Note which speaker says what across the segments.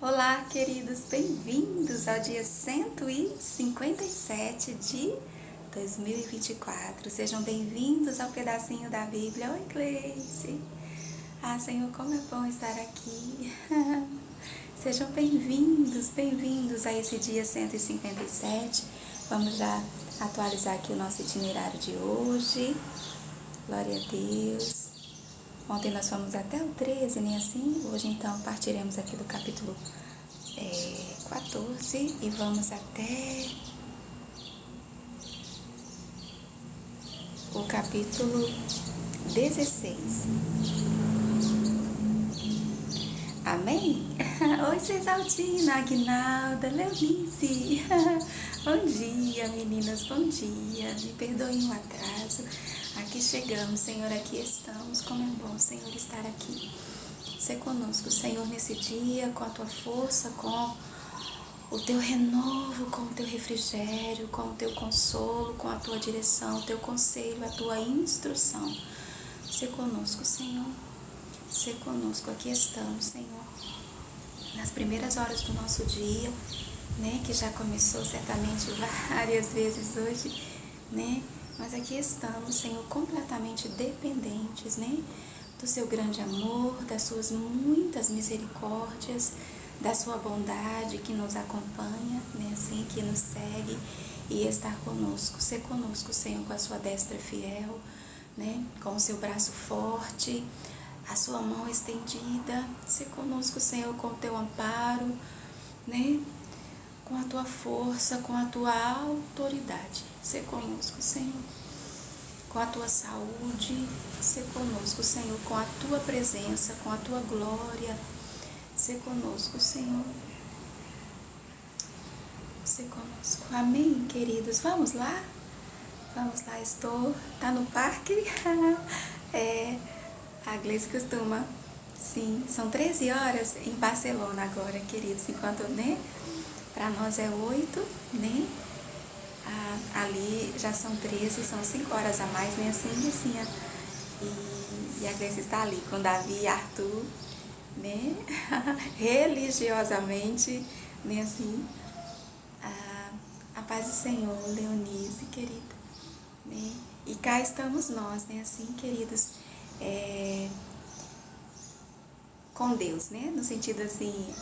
Speaker 1: Olá, queridos, bem-vindos ao dia 157 de 2024. Sejam bem-vindos ao pedacinho da Bíblia. Oi, Gleice. Senhor, como é bom estar aqui. Sejam bem-vindos a esse dia 157. Vamos já atualizar aqui o nosso itinerário de hoje. Glória a Deus. Ontem nós fomos até o 13, nem assim? Hoje, então, partiremos aqui do capítulo 14 e vamos até o capítulo 16. Amém? Oi, Cesaltina, Aguinalda, Leonice. Bom dia, meninas, bom dia. Me perdoem o atraso. Aqui chegamos, Senhor, aqui estamos. Como é bom, Senhor, estar aqui. Ser conosco, Senhor, nesse dia, com a tua força, com o teu renovo, com o teu refrigério, com o teu consolo, com a tua direção, o teu conselho, a tua instrução. Ser conosco, Senhor. Ser conosco, aqui estamos, Senhor. Nas primeiras horas do nosso dia, né, que já começou certamente várias vezes hoje, né? Mas aqui estamos, Senhor, completamente dependentes, né? Do seu grande amor, das suas muitas misericórdias, da sua bondade que nos acompanha, né? Assim, que nos segue e estar conosco. Ser conosco, Senhor, com a sua destra fiel, né? Com o seu braço forte, a sua mão estendida. Ser conosco, Senhor, com o teu amparo, né? Com a tua força, com a tua autoridade. Ser conosco, Senhor. Com a tua saúde, ser conosco, Senhor. Com a tua presença, com a tua glória. Ser conosco, Senhor. Ser conosco. Amém, queridos? Vamos lá? Vamos lá, tá no parque? A Gleice costuma. Sim, são 13 horas em Barcelona agora, queridos. Enquanto, né? Para nós é 8, né? Ali já são 13, são 5 horas a mais, né? Assim, Lucinha. E a Gleice está ali com Davi e Arthur, né? Religiosamente, né? Assim. A paz do Senhor, Leonice, querida. Né? E cá estamos nós, né? Assim, queridos. Com Deus, né? No sentido assim,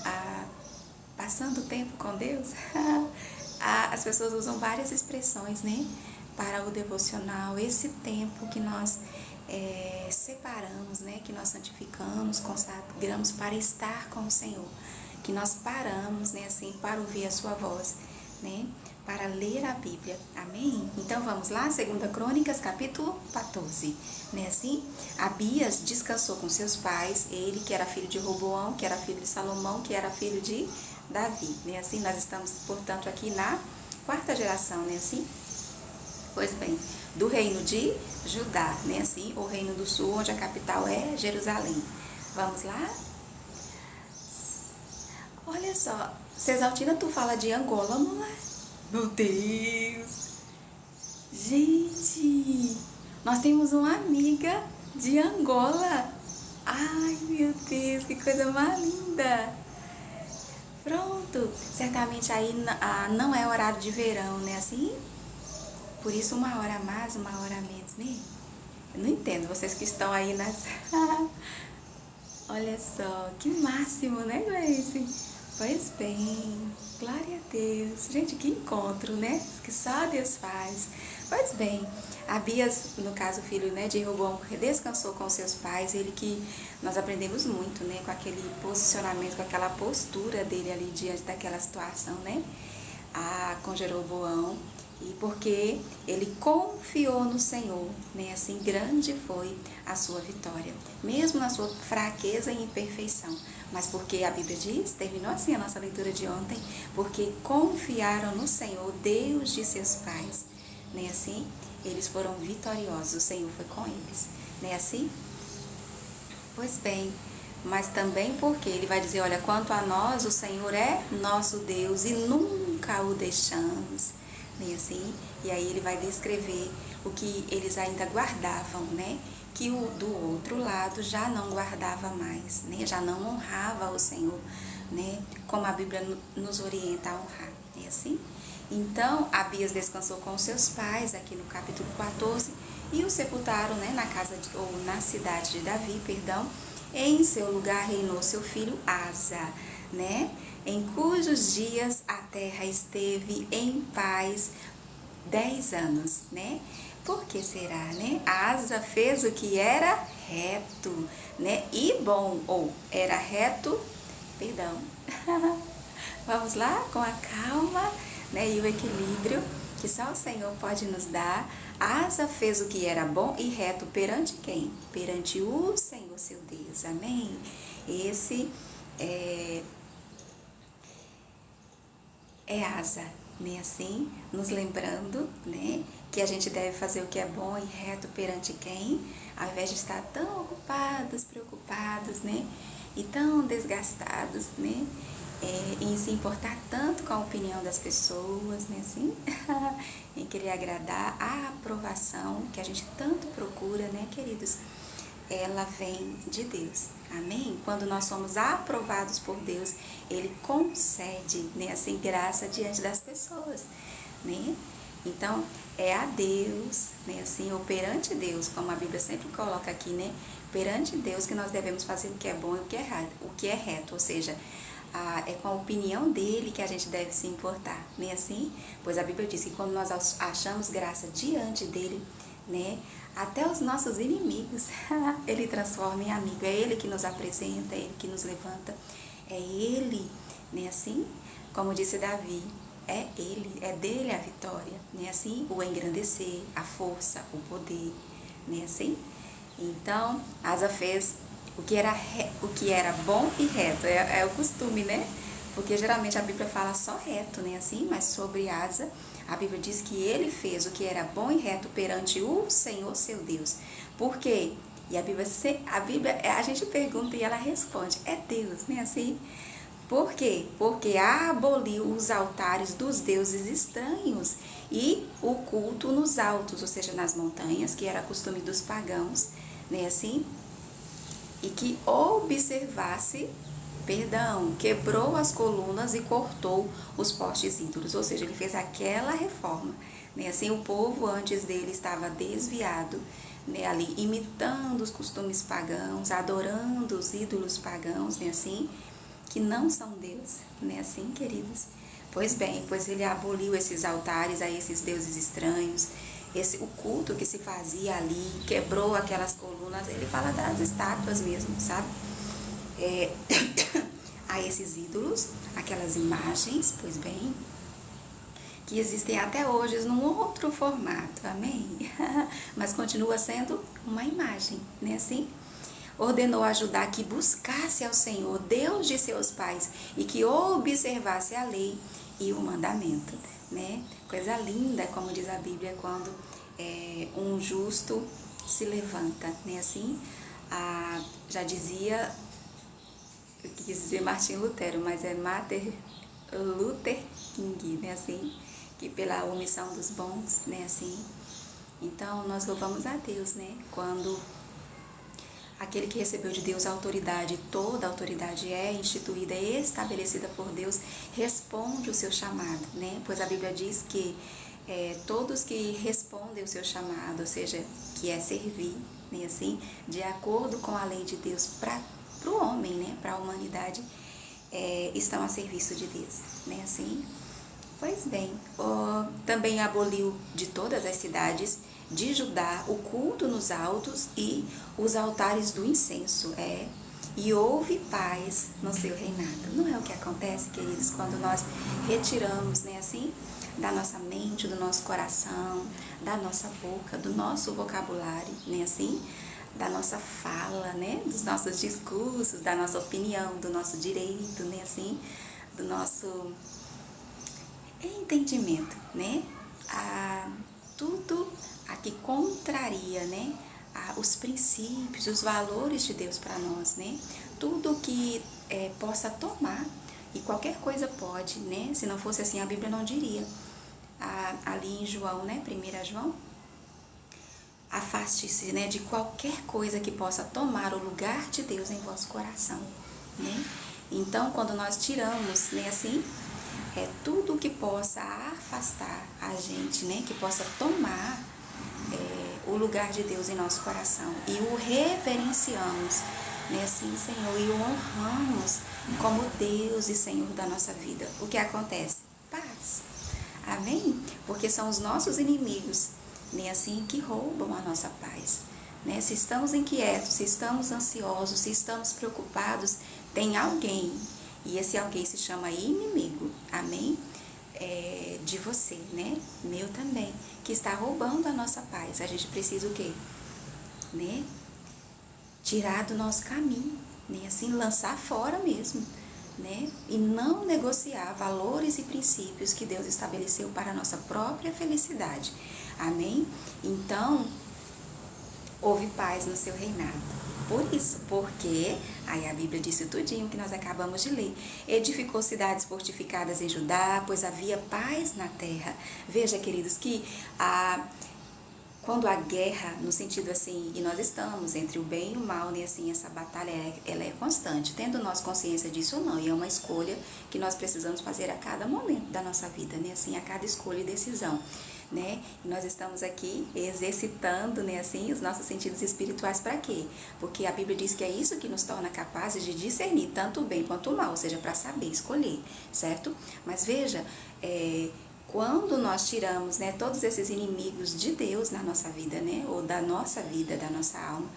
Speaker 1: passando tempo com Deus. As pessoas usam várias expressões, né, para o devocional, esse tempo que nós separamos, né, que nós santificamos, consagramos para estar com o Senhor, que nós paramos, né, assim, para ouvir a sua voz, né, para ler a Bíblia, amém? Então vamos lá, 2 Crônicas, capítulo 14, né, assim, Abias descansou com seus pais, ele que era filho de Roboão, que era filho de Salomão, que era filho de Davi, né? Assim, nós estamos, portanto, aqui na 4ª geração, né? Assim, pois bem, do reino de Judá, né? Assim, o reino do sul, onde a capital é Jerusalém. Vamos lá? Olha só, Cesaltina, tu fala de Angola, não é? Meu Deus! Gente, nós temos uma amiga de Angola. Ai, meu Deus, que coisa mais linda! Pronto, certamente aí não é horário de verão, né, assim? Por isso 1 hora a mais, 1 hora a menos, né? Eu não entendo, vocês que estão aí nas... Olha só, que máximo, né, Gleice? Pois bem, glória a Deus. Gente, que encontro, né? Que só Deus faz. Pois bem, Abias, no caso, filho, né, de Roboão, descansou com seus pais, ele que nós aprendemos muito, né, com aquele posicionamento, com aquela postura dele ali diante daquela situação, né, com Jeroboão, e porque ele confiou no Senhor, né, assim, grande foi a sua vitória, mesmo na sua fraqueza e imperfeição, mas porque a Bíblia diz, terminou assim a nossa leitura de ontem, porque confiaram no Senhor, Deus de seus pais, né, assim, eles foram vitoriosos, o Senhor foi com eles, né, assim? Pois bem, mas também porque ele vai dizer, olha, quanto a nós, o Senhor é nosso Deus e nunca o deixamos, né, assim? E aí ele vai descrever o que eles ainda guardavam, né? Que o do outro lado já não guardava mais, né? Já não honrava o Senhor né? Como a Bíblia nos orienta a honrar, é assim? Então, Abias descansou com seus pais, aqui no capítulo 14, e o sepultaram, né, ou na cidade de Davi, perdão. Em seu lugar reinou seu filho Asa, né? Em cujos dias a terra esteve em paz 10 anos, né? Por que será, né? Asa fez o que era reto, né? E bom, ou era reto, perdão. Vamos lá, com a calma, né? E o equilíbrio que só o Senhor pode nos dar. Asa fez o que era bom e reto perante quem? Perante o Senhor seu Deus, amém? Esse é Asa, né? Assim, nos lembrando, né? Que a gente deve fazer o que é bom e reto perante quem? Ao invés de estar tão ocupados, preocupados, né? E tão desgastados, né? Em se importar tanto com a opinião das pessoas, né? Assim, em querer agradar, a aprovação que a gente tanto procura, né, queridos? Ela vem de Deus, amém? Quando nós somos aprovados por Deus, Ele concede, né, assim, graça diante das pessoas, né? Então, é a Deus, né, assim, ou perante Deus, como a Bíblia sempre coloca aqui, né? Perante Deus que nós devemos fazer o que é bom e o que é reto, ou seja, é com a opinião dele que a gente deve se importar, né, assim? Pois a Bíblia diz que quando nós achamos graça diante dele, né, até os nossos inimigos, ele transforma em amigo. É ele que nos apresenta, é ele que nos levanta, é ele, né, assim? Como disse Davi, é ele, é dele a vitória, né, assim? O engrandecer, a força, o poder, né, assim? Então, Asa fez o que era bom e reto, é o costume, né? Porque geralmente a Bíblia fala só reto, né, assim? Mas sobre Asa, a Bíblia diz que ele fez o que era bom e reto perante o Senhor seu Deus. Por quê? E a Bíblia, a gente pergunta e ela responde, é Deus, né, assim? Por quê? Porque aboliu os altares dos deuses estranhos e o culto nos altos, ou seja, nas montanhas, que era costume dos pagãos, né, assim? E que quebrou as colunas e cortou os postes ídolos, ou seja, ele fez aquela reforma, né? Assim, o povo antes dele estava desviado, né, ali imitando os costumes pagãos, adorando os ídolos pagãos, né, assim, que não são Deus, né, assim, queridos? Pois bem, pois ele aboliu esses altares a esses deuses estranhos, o culto que se fazia ali, quebrou aquelas colunas, ele fala das estátuas mesmo, sabe? A esses ídolos, aquelas imagens, pois bem, que existem até hoje num outro formato, amém? Mas continua sendo uma imagem, né, assim? Ordenou a Judá que buscasse ao Senhor, Deus de seus pais, e que observasse a lei e o mandamento, né? Coisa linda, como diz a Bíblia, quando um justo se levanta, né? Assim, já dizia, eu quis dizer Martim Lutero, mas é Martin Luther King, né? Assim, que pela omissão dos bons, né? Assim, então nós louvamos a Deus, né? Quando aquele que recebeu de Deus a autoridade, toda a autoridade é instituída, é estabelecida por Deus, responde o seu chamado, né? Pois a Bíblia diz que todos que respondem o seu chamado, ou seja, que é servir, né? Assim, de acordo com a lei de Deus para o homem, né? Para a humanidade, estão a serviço de Deus, né? Assim, pois bem, também aboliu de todas as cidades de Judá o culto nos altos e os altares do incenso, e houve paz no seu reinado. Não é o que acontece, queridos, quando nós retiramos, né, assim, da nossa mente, do nosso coração, da nossa boca, do nosso vocabulário, né, assim, da nossa fala, né, dos nossos discursos, da nossa opinião, do nosso direito, né, assim, do nosso entendimento, né, tudo a que contraria, né, os princípios, os valores de Deus para nós, né, tudo que possa tomar, e qualquer coisa pode, né, se não fosse assim a Bíblia não diria, ali em João, né, 1 João, afaste-se, né, de qualquer coisa que possa tomar o lugar de Deus em vosso coração, né, Então, quando nós tiramos, né, assim, tudo que possa afastar a gente, né, que possa tomar o lugar de Deus em nosso coração e o reverenciamos, né, assim, Senhor, e o honramos como Deus e Senhor da nossa vida. O que acontece? Paz. Amém? Porque são os nossos inimigos, né, assim, que roubam a nossa paz. Né? Se estamos inquietos, se estamos ansiosos, se estamos preocupados, tem alguém, e esse alguém se chama inimigo, amém? De você, né? Meu também, que está roubando a nossa paz. A gente precisa o quê? Né? Tirar do nosso caminho, né? Assim, lançar fora mesmo, né? E não negociar valores e princípios que Deus estabeleceu para a nossa própria felicidade, amém? Então, houve paz no seu reinado. Por isso, porque, aí a Bíblia disse tudinho que nós acabamos de ler. Edificou cidades fortificadas em Judá, pois havia paz na terra. Veja, queridos, que quando a guerra, no sentido assim, e nós estamos entre o bem e o mal, né, assim, essa batalha, ela é constante, tendo nós consciência disso ou não, e é uma escolha que nós precisamos fazer a cada momento da nossa vida, né, assim, a cada escolha e decisão, né, e nós estamos aqui exercitando, né, assim, os nossos sentidos espirituais para quê? Porque a Bíblia diz que é isso que nos torna capazes de discernir tanto o bem quanto o mal, ou seja, para saber escolher, certo? Mas veja, quando nós tiramos, né, todos esses inimigos de Deus na nossa vida, né, ou da nossa vida, da nossa alma,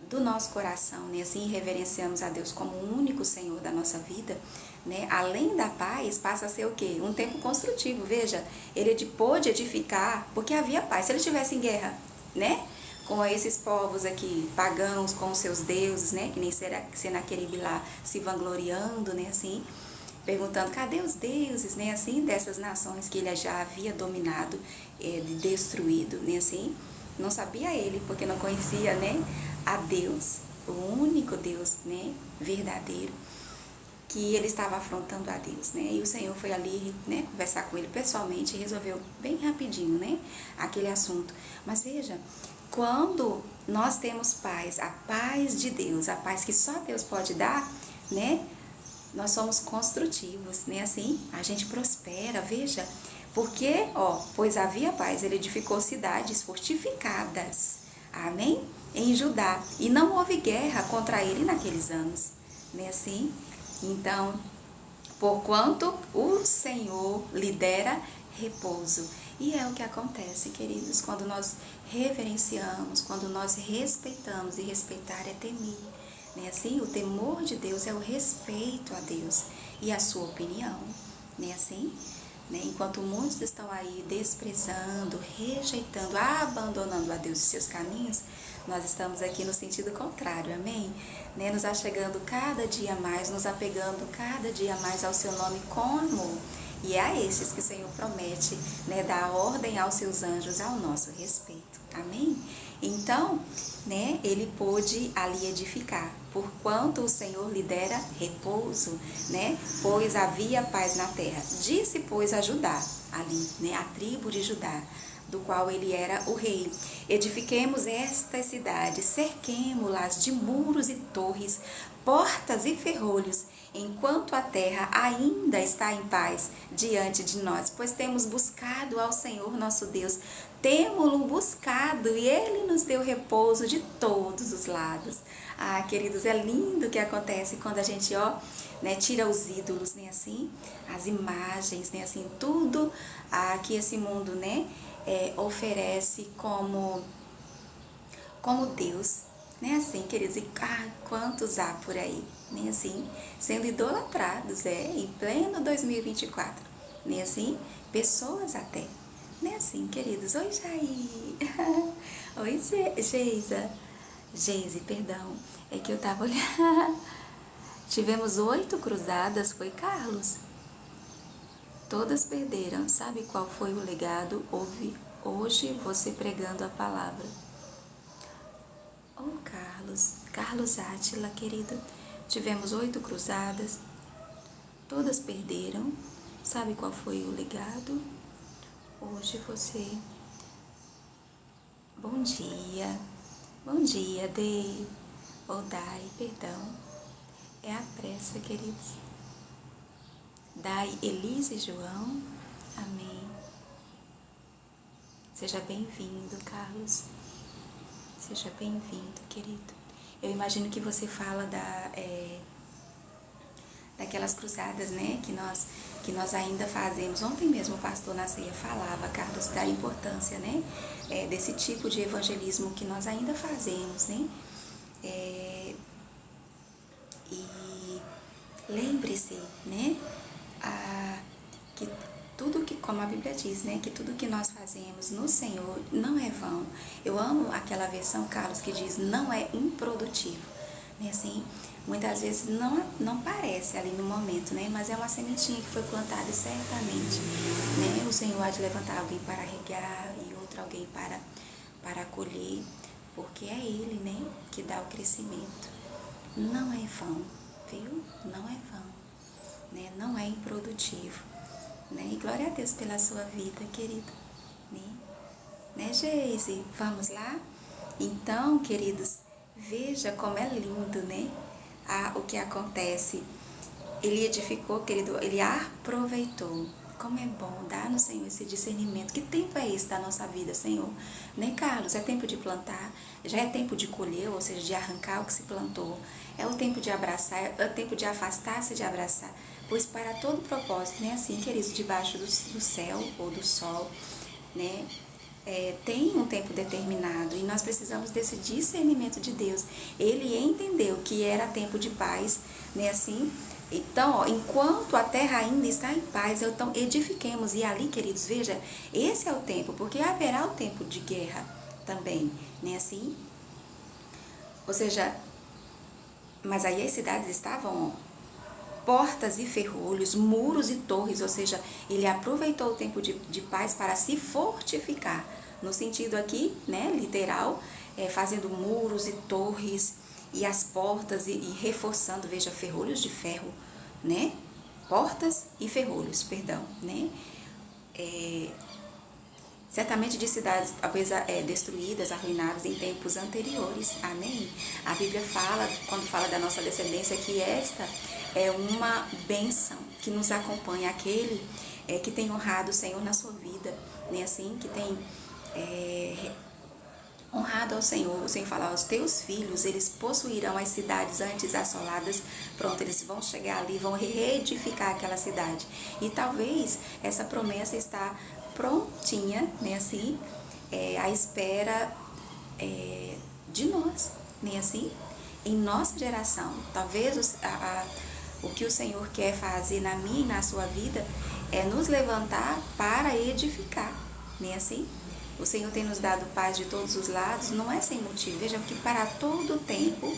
Speaker 1: do nosso coração, né, assim, reverenciamos a Deus como o único Senhor da nossa vida, né, além da paz, passa a ser o quê? Um tempo construtivo. Veja, ele pôde edificar, porque havia paz. Se ele estivesse em guerra, né, com esses povos aqui, pagãos, com os seus deuses, né, que nem Senaqueribe lá se vangloriando, né, assim, perguntando, cadê os deuses, né, assim, dessas nações que ele já havia dominado, destruído, né, assim, não sabia ele, porque não conhecia, né, a Deus, o único Deus, né, verdadeiro, que ele estava afrontando a Deus, né, e o Senhor foi ali, né, conversar com ele pessoalmente e resolveu bem rapidinho, né, aquele assunto. Mas veja, quando nós temos paz, a paz de Deus, a paz que só Deus pode dar, né, nós somos construtivos, né, assim, a gente prospera, veja, porque, pois havia paz, ele edificou cidades fortificadas, amém? Em Judá, e não houve guerra contra ele naqueles anos, né, assim? Então, porquanto o Senhor lhe dera repouso. E é o que acontece, queridos, quando nós reverenciamos, quando nós respeitamos, e respeitar é temer, né? Assim, o temor de Deus é o respeito a Deus e a sua opinião, né? Assim, né? Enquanto muitos estão aí desprezando, rejeitando, abandonando a Deus e seus caminhos, nós estamos aqui no sentido contrário, amém? Né? Nos achegando cada dia mais, nos apegando cada dia mais ao seu nome com amor. E é a estes que o Senhor promete, né, dar ordem aos seus anjos ao nosso respeito, amém? Então, né, ele pôde ali edificar, porquanto o Senhor lhe dera repouso, né, pois havia paz na terra. Disse, pois, a Judá, ali, né, a tribo de Judá, do qual ele era o rei: edifiquemos estas cidades, cerquemo-las de muros e torres, portas e ferrolhos, enquanto a terra ainda está em paz diante de nós, pois temos buscado ao Senhor nosso Deus, temo-lo buscado e ele nos deu repouso de todos os lados. Ah, queridos, é lindo o que acontece quando a gente, né, tira os ídolos, né, assim, as imagens, né, assim, tudo que esse mundo, né, oferece como Deus, né, assim, queridos, e quantos há por aí, né, assim, sendo idolatrados, em pleno 2024, né, assim, pessoas até, né, assim, queridos. Oi, Jair, oi, Geise, perdão, é que eu tava olhando, tivemos 8 cruzadas, foi Carlos, todas perderam, sabe qual foi o legado? Ouve hoje você pregando a palavra. Carlos Átila, querido, tivemos 8 cruzadas, todas perderam, sabe qual foi o legado? Hoje você, bom dia, Dei, ou Dai, perdão, é a pressa, queridos. Dai Elise e João. Amém. Seja bem-vindo, Carlos. Seja bem-vindo, querido. Eu imagino que você fala daquelas cruzadas, né, que nós ainda fazemos. Ontem mesmo o pastor na ceia falava, Carlos, da importância, né, desse tipo de evangelismo que nós ainda fazemos, né. E lembre-se, né, que tudo que, como a Bíblia diz, né, que tudo que nós fazemos no Senhor não é vão. Eu amo aquela versão, Carlos, que diz não é improdutivo, né, assim, muitas vezes não parece ali no momento, né, mas é uma sementinha que foi plantada e certamente, né, o Senhor há de levantar alguém para regar e outro alguém para colher, porque é Ele, né, que dá o crescimento. Não é vão, viu? Não é vão, né, não é improdutivo. Né? E glória a Deus pela sua vida, querido. Né, Geise? Vamos lá? Então, queridos, veja como é lindo, né? O que acontece. Ele edificou, querido, ele aproveitou. Como é bom dar no Senhor esse discernimento. Que tempo é esse da nossa vida, Senhor? Né, Carlos? É tempo de plantar, já é tempo de colher, ou seja, de arrancar o que se plantou. É o tempo de abraçar, é o tempo de afastar-se de abraçar. Pois para todo propósito, né, assim, queridos, debaixo do céu ou do sol, né, tem um tempo determinado e nós precisamos desse discernimento de Deus. Ele entendeu que era tempo de paz, né, assim. Então, ó, enquanto a terra ainda está em paz, então edifiquemos. E ali, queridos, veja, esse é o tempo, porque haverá o tempo de guerra também, né, assim. Ou seja, mas aí as cidades estavam portas e ferrolhos, muros e torres, ou seja, ele aproveitou o tempo de paz para se fortificar, no sentido aqui, né, literal, fazendo muros e torres e as portas e reforçando, veja, ferrolhos de ferro, né, portas e ferrolhos, perdão, né, certamente de cidades talvez destruídas, arruinadas em tempos anteriores, amém? A Bíblia fala, quando fala da nossa descendência, que esta é uma bênção que nos acompanha, aquele que tem honrado o Senhor na sua vida, né? Assim, que tem honrado ao Senhor. O Senhor fala, os teus filhos, eles possuirão as cidades antes assoladas. Pronto, eles vão chegar ali, vão reedificar aquela cidade. E talvez essa promessa está prontinha, né, assim, à espera de nós, né, assim, em nossa geração. Talvez o que o Senhor quer fazer na minha e na sua vida é nos levantar para edificar, né, assim. O Senhor tem nos dado paz de todos os lados, não é sem motivo. Veja que para todo tempo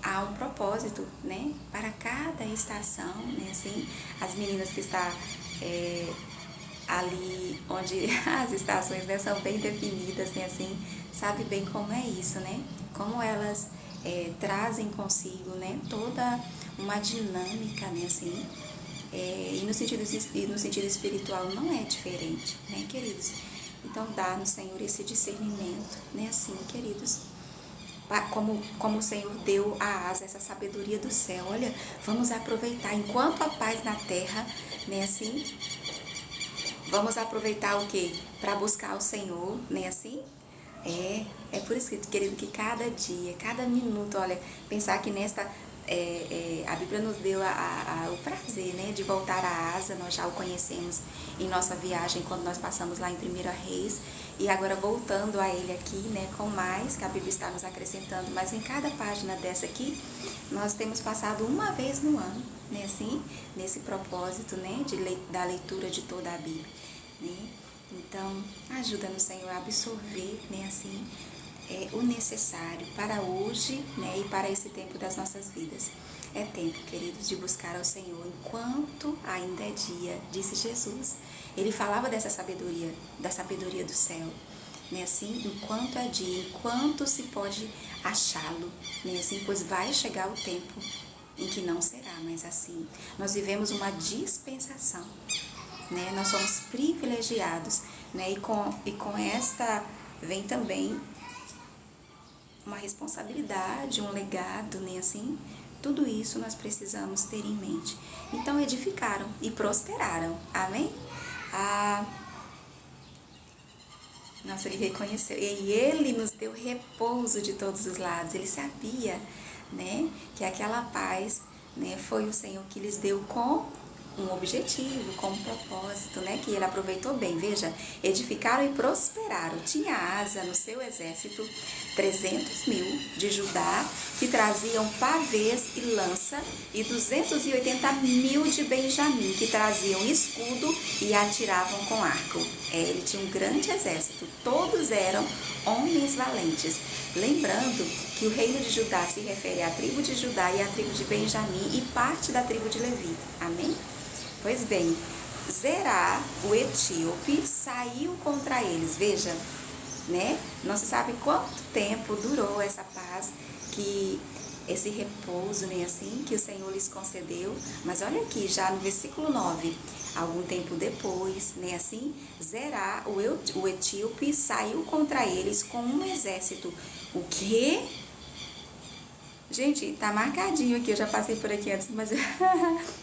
Speaker 1: há um propósito, né? Para cada estação, né? Assim, as meninas que estão ali onde as estações, né, são bem definidas, né? Assim, sabe bem como é isso, né? Como elas trazem consigo, né, toda uma dinâmica, né? Assim, e no sentido espiritual não é diferente, né, queridos? Então, dá no Senhor esse discernimento, né, assim, queridos, como o Senhor deu a asa, essa sabedoria do céu. Olha, vamos aproveitar, enquanto a paz na terra, né, assim, vamos aproveitar o quê? Para buscar o Senhor, né, assim. É por isso, querido, que cada dia, cada minuto, olha, pensar que nesta... a Bíblia nos deu o prazer, né, de voltar à asa. Nós já o conhecemos em nossa viagem, quando nós passamos lá em 1 Reis, e agora voltando a ele aqui, né, com mais, que a Bíblia está nos acrescentando, mas em cada página dessa aqui, nós temos passado uma vez no ano, né, assim, nesse propósito, né, da leitura de toda a Bíblia, né. Então, ajuda-nos, Senhor, a absorver, né, assim, o necessário para hoje, né, e para esse tempo das nossas vidas. É tempo, queridos, de buscar ao Senhor enquanto ainda é dia, disse Jesus. Ele falava dessa sabedoria, da sabedoria do céu, né, assim, enquanto é dia, enquanto se pode achá-lo, né, assim, pois vai chegar o tempo em que não será mais assim. Nós vivemos uma dispensação, né, nós somos privilegiados, né, e com esta vem também uma responsabilidade, um legado, né, assim, Tudo isso nós precisamos ter em mente. Então edificaram e prosperaram. Amém? Nossa, ele reconheceu. E ele nos deu repouso de todos os lados. Ele sabia, né, que aquela paz, né, foi o Senhor que lhes deu com um objetivo, com um propósito, né, que ele aproveitou bem. Veja, edificaram e prosperaram. Tinha asa no seu exército 300.000 de Judá, que traziam pavês e lança, e 280.000 de Benjamim, que traziam escudo e atiravam com arco. Ele tinha um grande exército, todos eram homens valentes. Lembrando que o reino de Judá se refere à tribo de Judá e à tribo de Benjamim e parte da tribo de Levi. Amém? Pois bem, Zerá, o etíope, saiu contra eles. Veja, né? Não se sabe quanto tempo durou essa paz, esse repouso, né, assim, que o Senhor lhes concedeu. Mas olha aqui, já no versículo 9, algum tempo depois, né, assim, Zerá, o etíope, saiu contra eles com um exército. O quê? Gente, tá marcadinho aqui, eu já passei por aqui antes, mas eu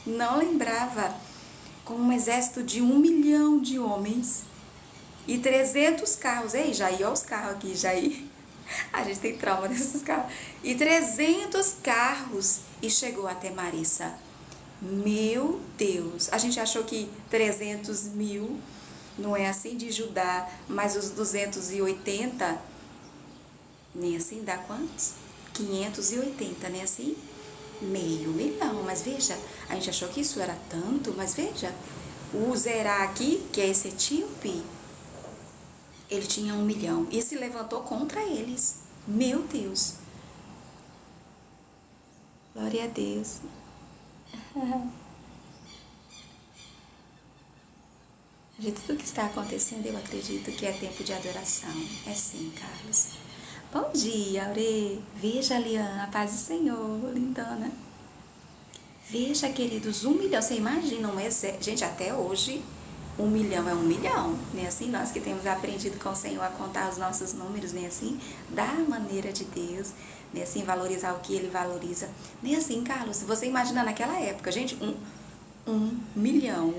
Speaker 1: não lembrava. Com um exército de 1 milhão de homens e 300 carros. Ei, Jair, olha os carros aqui, Jair. A gente tem trauma desses carros. E 300 carros e chegou até Marissa. Meu Deus, a gente achou que 300.000, não é assim, de Judá, mas os 280, nem assim, dá quantos? 580, né, assim? Meio milhão, mas veja, a gente achou que isso era tanto, mas veja, o Zerá aqui, que é esse etíope, ele tinha 1 milhão e se levantou contra eles. Meu Deus! Glória a Deus! De tudo que está acontecendo, eu acredito que é tempo de adoração. É sim, Carlos. Bom dia, Aure. Veja, Liana, a paz do Senhor, lindona. Veja, queridos, 1 milhão. Você imagina um exército? Gente, até hoje, 1 milhão é 1 milhão, né? Assim, nós que temos aprendido com o Senhor a contar os nossos números, né? Assim, da maneira de Deus, né? Assim, valorizar o que Ele valoriza. Nem assim, Carlos, você imagina naquela época, gente, 1 milhão.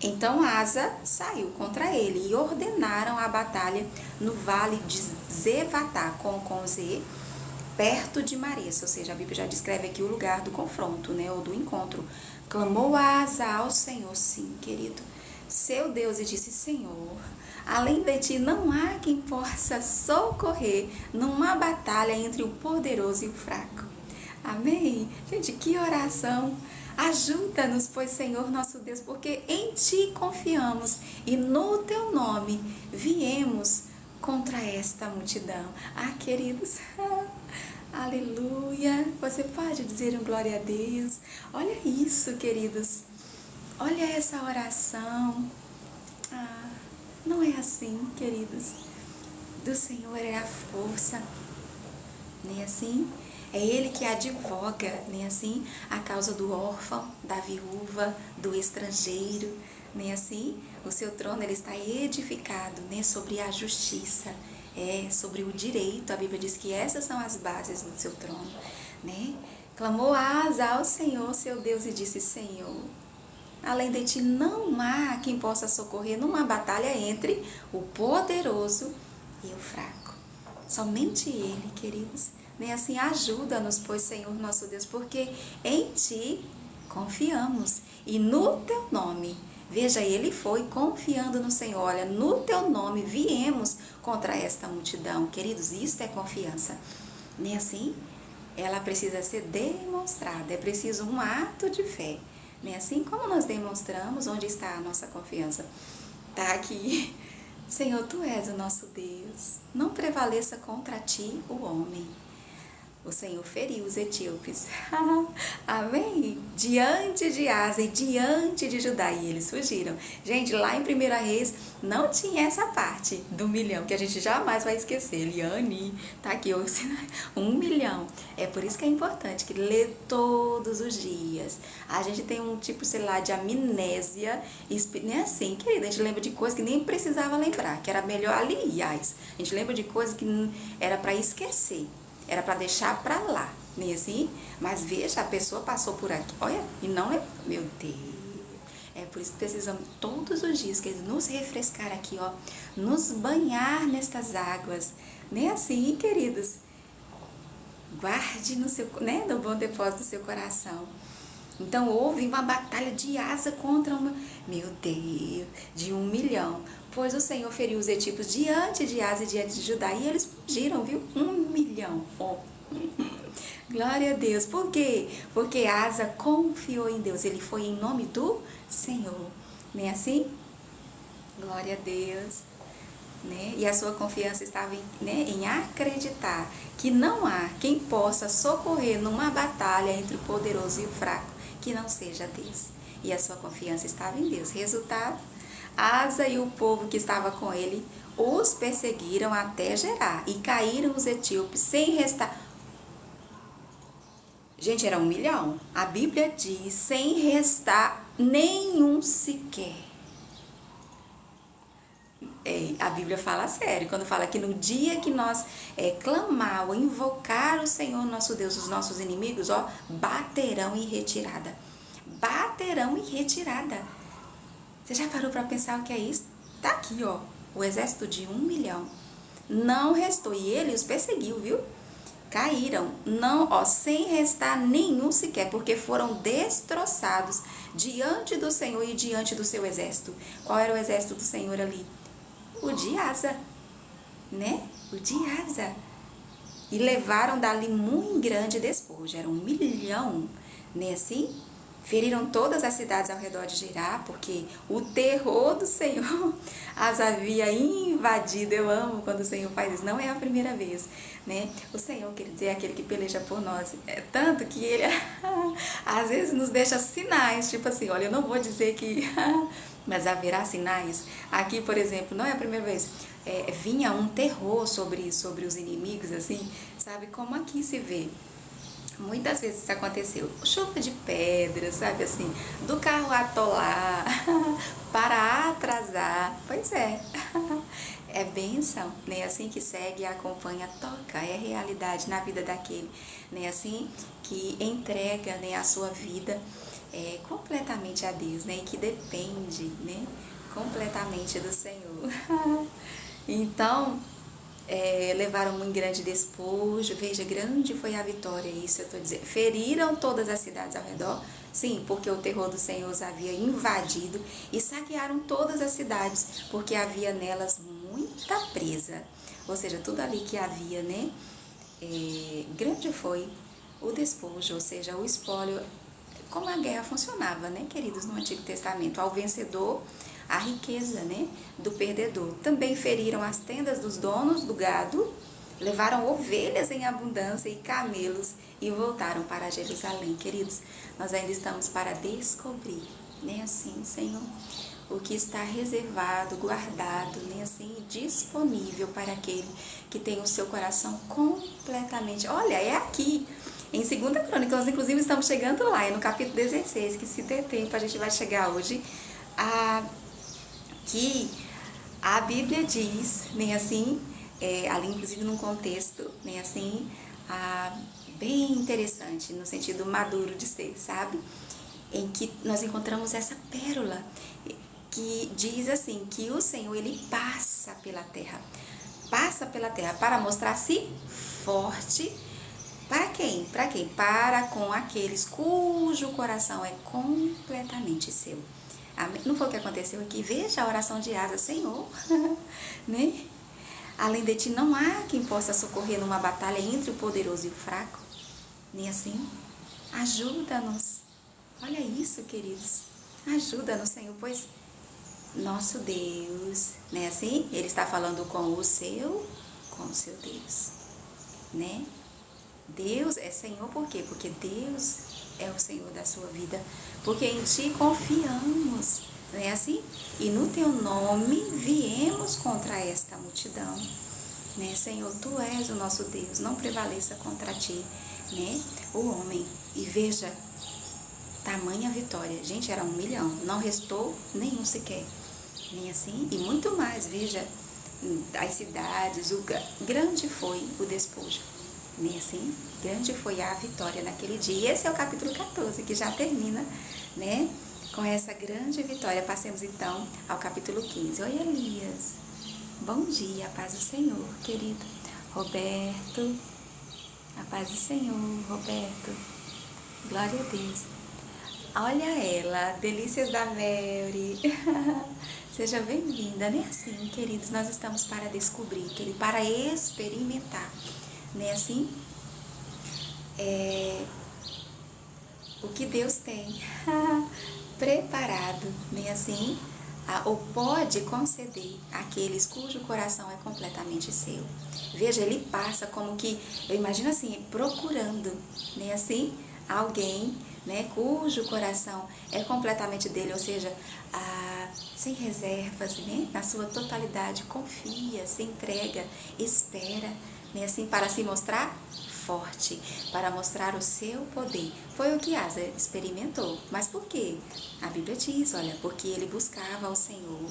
Speaker 1: Então Asa saiu contra ele e ordenaram a batalha no vale de Zevatá, com Z, perto de Maressa, ou seja, a Bíblia já descreve aqui o lugar do confronto, né, ou do encontro. Clamou Asa ao Senhor, sim, querido, seu Deus, e disse: Senhor, além de ti não há quem possa socorrer numa batalha entre o poderoso e o fraco. Amém? Gente, que oração! Ajuda-nos, pois, Senhor nosso Deus, porque em Ti confiamos e no Teu nome viemos contra esta multidão. Ah, queridos, aleluia! Você pode dizer um glória a Deus? Olha isso, queridos. Olha essa oração. Ah, não é assim, queridos. Do Senhor é a força. Nem assim? É Ele que advoga, nem assim, a causa do órfão, da viúva, do estrangeiro, nem assim? O seu trono, ele está edificado, né, sobre a justiça, sobre o direito. A Bíblia diz que essas são as bases do seu trono, né? Clamou Asa ao Senhor, seu Deus, e disse: Senhor, além de ti não há quem possa socorrer numa batalha entre o poderoso e o fraco. Somente Ele, queridos. Nem assim, ajuda-nos, pois, Senhor nosso Deus, porque em Ti confiamos e no Teu nome. Veja, ele foi confiando no Senhor. Olha, no Teu nome viemos contra esta multidão. Queridos, isso é confiança. Nem assim? Ela precisa ser demonstrada. É preciso um ato de fé. Nem assim? Como nós demonstramos? Onde está a nossa confiança? Está aqui. Senhor, Tu és o nosso Deus. Não prevaleça contra Ti o homem. O Senhor feriu os etíopes. Amém? Diante de Asa e diante de Judá. E eles fugiram. Gente, lá em 1 Reis não tinha essa parte do 1 milhão, que a gente jamais vai esquecer. Liane, tá aqui, 1 milhão. É por isso que é importante que lê todos os dias. A gente tem um tipo, sei lá, de amnésia. Não é assim, querida. A gente lembra de coisas que nem precisava lembrar, que era melhor, aliás. A gente lembra de coisas que era para esquecer. era para deixar para lá, nem assim? Mas veja, a pessoa passou por aqui, olha, e não levou. Meu Deus. É por isso que precisamos todos os dias, queridos, nos refrescar aqui, ó, nos banhar nestas águas, nem assim, queridos? Guarde no seu, né, no bom depósito do seu coração. Então houve uma batalha de Asa contra uma, meu Deus, de 1.000.000. Pois o Senhor feriu os etíopes diante de Asa e diante de Judá, e eles fugiram, viu? 1.000.000. Oh. Glória a Deus. Por quê? Porque Asa confiou em Deus. Ele foi em nome do Senhor. Não é assim? Glória a Deus. Né? E a sua confiança estava em acreditar que não há quem possa socorrer numa batalha entre o poderoso e o fraco, que não seja Deus. E a sua confiança estava em Deus. Resultado, Asa e o povo que estava com ele os perseguiram até Gerar, e caíram os etíopes sem restar. Gente, era 1.000.000. A Bíblia diz, sem restar nenhum sequer. A Bíblia fala sério, quando fala que no dia que nós clamar ou invocar o Senhor nosso Deus, os nossos inimigos, ó, baterão em retirada. Baterão em retirada. Você já parou para pensar o que é isso? Tá aqui, ó, o exército de 1.000.000. Não restou, e ele os perseguiu, viu? Caíram, não, ó, sem restar nenhum sequer, porque foram destroçados diante do Senhor e diante do seu exército. Qual era o exército do Senhor ali? O de Asa, né? O de Asa. E levaram dali muito grande despojo, era 1.000.000, né assim? Feriram todas as cidades ao redor de Gerar, porque o terror do Senhor as havia invadido. Eu amo quando o Senhor faz isso, não é a primeira vez, né? O Senhor, quer dizer, é aquele que peleja por nós, tanto que ele às vezes nos deixa sinais, tipo assim, olha, eu não vou dizer que mas haverá sinais. Aqui, por exemplo, não é a primeira vez, vinha um terror sobre os inimigos, assim, sabe, como aqui se vê. Muitas vezes isso aconteceu. Chuva de pedra, sabe assim, do carro atolar, para atrasar. Pois é, é bênção, né? Assim que segue, acompanha, toca, é realidade na vida daquele, né? Assim que entrega, né, a sua vida completamente a Deus, né? E que depende, né, completamente do Senhor. Então, levaram um grande despojo, veja, grande foi a vitória, isso eu estou dizendo. Feriram todas as cidades ao redor, sim, porque o terror do Senhor os havia invadido, e saquearam todas as cidades, porque havia nelas muita presa, ou seja, tudo ali que havia, né, grande foi o despojo, ou seja, o espólio, como a guerra funcionava, né, queridos, no Antigo Testamento, ao vencedor, a riqueza, né, do perdedor. Também feriram as tendas dos donos do gado, levaram ovelhas em abundância e camelos e voltaram para Jerusalém. Queridos, nós ainda estamos para descobrir, né, assim, Senhor, o que está reservado, guardado, né, assim, disponível para aquele que tem o seu coração completamente. Olha, é aqui, em 2 Crônicas, nós inclusive estamos chegando lá, é no capítulo 16, que se der tempo a gente vai chegar hoje, que a Bíblia diz, né, assim, ali inclusive num contexto, né, assim, bem interessante, no sentido maduro de ser, sabe? Em que nós encontramos essa pérola, que diz assim, que o Senhor, ele passa pela terra para mostrar-se forte. Para quem? Para quem? Para com aqueles cujo coração é completamente seu. Não foi o que aconteceu aqui? Veja a oração de Asa, Senhor, né? Além de ti não há quem possa socorrer numa batalha entre o poderoso e o fraco. Nem assim? Ajuda-nos. Olha isso, queridos. Ajuda-nos, Senhor, pois nosso Deus, né? Assim, ele está falando com o seu Deus, né? Deus é Senhor por quê? Porque Deus é o Senhor da sua vida, porque em ti confiamos, não é assim? E no teu nome viemos contra esta multidão, né? Senhor, tu és o nosso Deus, não prevaleça contra ti, né, o homem. E veja, tamanha vitória, gente, era 1.000.000, não restou nenhum sequer, nem assim? E muito mais, veja, as cidades, grande foi o despojo. né? Assim, grande foi a vitória naquele dia. E esse é o capítulo 14, que já termina, né, com essa grande vitória. Passemos então ao capítulo 15. Oi, Elias. Bom dia, a paz do Senhor, querido. Roberto, a paz do Senhor, Roberto. Glória a Deus. Olha ela, Delícias da Velry. Seja bem-vinda, né? Assim, queridos, nós estamos para descobrir, querido, para experimentar, né? Assim, o que Deus tem preparado, né? Assim, ou pode conceder àqueles cujo coração é completamente seu. Veja, ele passa como que, eu imagino assim, procurando, né? Assim, alguém, né, cujo coração é completamente dele, ou seja, sem reservas, né, na sua totalidade, confia, se entrega, espera, né, assim, para se mostrar forte, para mostrar o seu poder. Foi o que Asa experimentou. Mas por quê? A Bíblia diz, olha, porque ele buscava ao Senhor,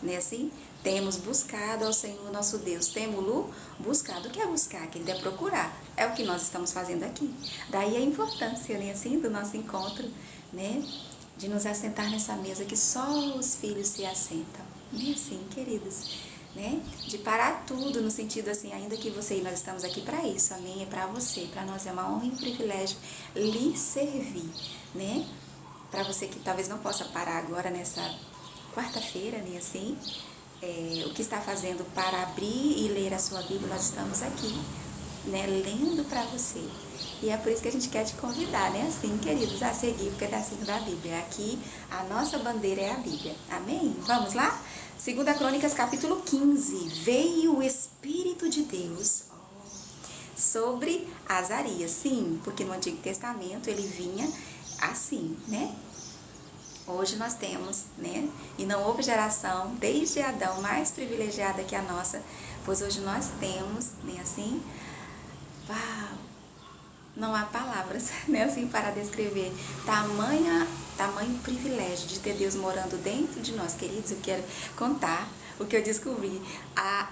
Speaker 1: né, assim, temos buscado ao Senhor nosso Deus, temos-lo buscado. O que é buscar? Que ele é procurar. É o que nós estamos fazendo aqui. Daí a importância, né, assim, do nosso encontro, né, de nos assentar nessa mesa que só os filhos se assentam. Né, assim, queridos, né, de parar tudo no sentido assim, ainda que você e nós estamos aqui para isso, amém, é para você, para nós é uma honra e um privilégio lhe servir, né, para você que talvez não possa parar agora nessa quarta-feira, né, assim, o que está fazendo para abrir e ler a sua Bíblia, nós estamos aqui, né, lendo para você. E é por isso que a gente quer te convidar, né, assim, queridos, a seguir o pedacinho da Bíblia. Aqui, a nossa bandeira é a Bíblia. Amém? Vamos lá? 2 Crônicas, capítulo 15. Veio o Espírito de Deus sobre Azarias. Sim, porque no Antigo Testamento ele vinha assim, né? Hoje nós temos, né, e não houve geração, desde Adão, mais privilegiada que a nossa, pois hoje nós temos, né, assim, uau, não há palavras, né, assim, para descrever tamanho privilégio de ter Deus morando dentro de nós, queridos. Eu quero contar o que eu descobri